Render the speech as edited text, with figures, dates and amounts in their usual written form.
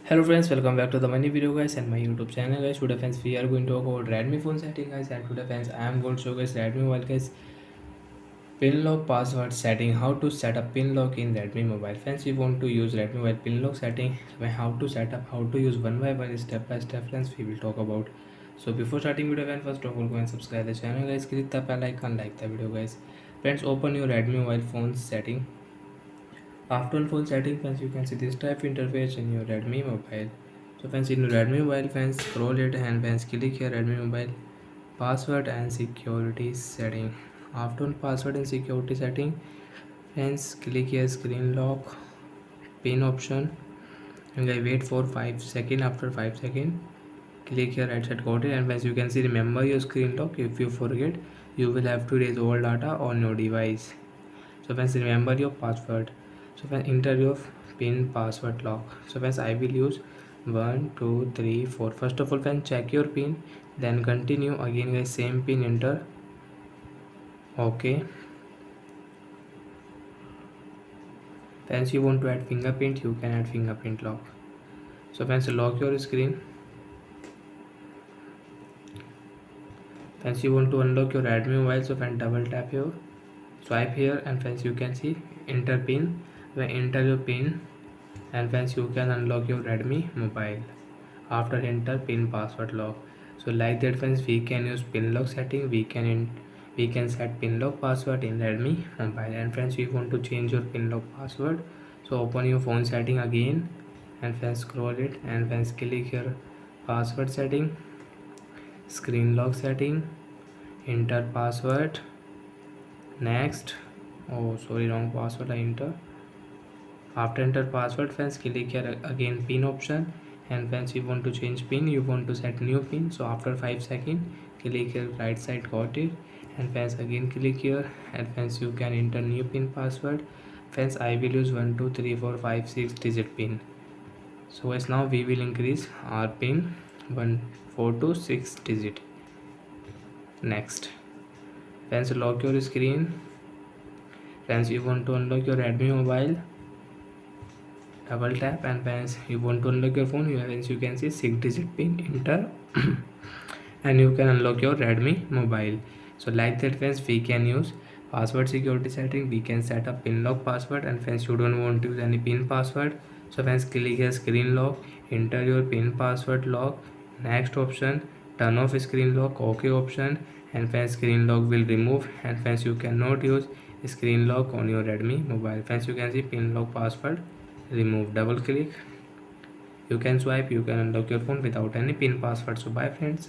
Hello friends, welcome back to the money video guys and my YouTube channel guys. Today friends we are going to talk about Redmi phone setting guys, and today friends I am going to show guys Redmi mobile guys pin lock password setting, how to set up pin lock in Redmi mobile. Friends, you want to use Redmi mobile pin lock setting, how to set up, how to use one by one, step by step friends we will talk about. So before starting video friends, first of all go and subscribe the channel guys, click the bell icon, like the video guys. Friends, open your Redmi mobile phone setting. After phone setting friends, you can see this type interface in your Redmi mobile. So friends, in your Redmi mobile friends, scroll it and friends click here Redmi mobile password and security setting. After password and security setting friends, click here screen lock pin option and I wait for 5 seconds. After 5 seconds click here right side got it, and as you can see remember your screen lock. If you forget, you will have to erase all data on your device. So friends, remember your password. So friends, enter your pin password lock. So friends, I will use 1 2 3 4. First of all friends, check your pin, then continue again guys, same pin enter. Okay friends, you want to add fingerprint, you can add fingerprint lock. So friends, lock your screen. Friends, you want to unlock your Redmi mobile, so friends double tap here, swipe here, and friends you can see enter pin. When enter your pin, and friends you can unlock your Redmi mobile after enter pin password lock. So like that friends, we can use pin lock setting, we can set pin lock password in Redmi mobile. And friends, you want to change your pin lock password, so open your phone setting again and friends scroll it, and friends click here password setting, screen lock setting, enter password, next. Oh sorry, wrong password I enter. After enter password friends, click here again pin option, and friends you want to change pin, you want to set new pin. So after 5 seconds click here right side got it, and friends again click here, and friends you can enter new pin password. Friends, I will use 1 2 3 4 5 6 digit pin. So as now we will increase our pin 1 4 to 6 digit. Next friends, lock your screen. Friends, you want to unlock your Redmi mobile, double tap, and friends you want to unlock your phone, you can see 6 digit pin enter and you can unlock your Redmi mobile. So like that friends, we can use password security setting, we can set up pin lock password. And friends, you don't want to use any pin password, so friends click here screen lock, enter your pin password lock, next option, turn off screen lock, okay option, and friends screen lock will remove. And friends, you cannot use screen lock on your Redmi mobile. Friends, you can see pin lock password remove, double click, you can swipe, you can unlock your phone without any pin password. So bye friends.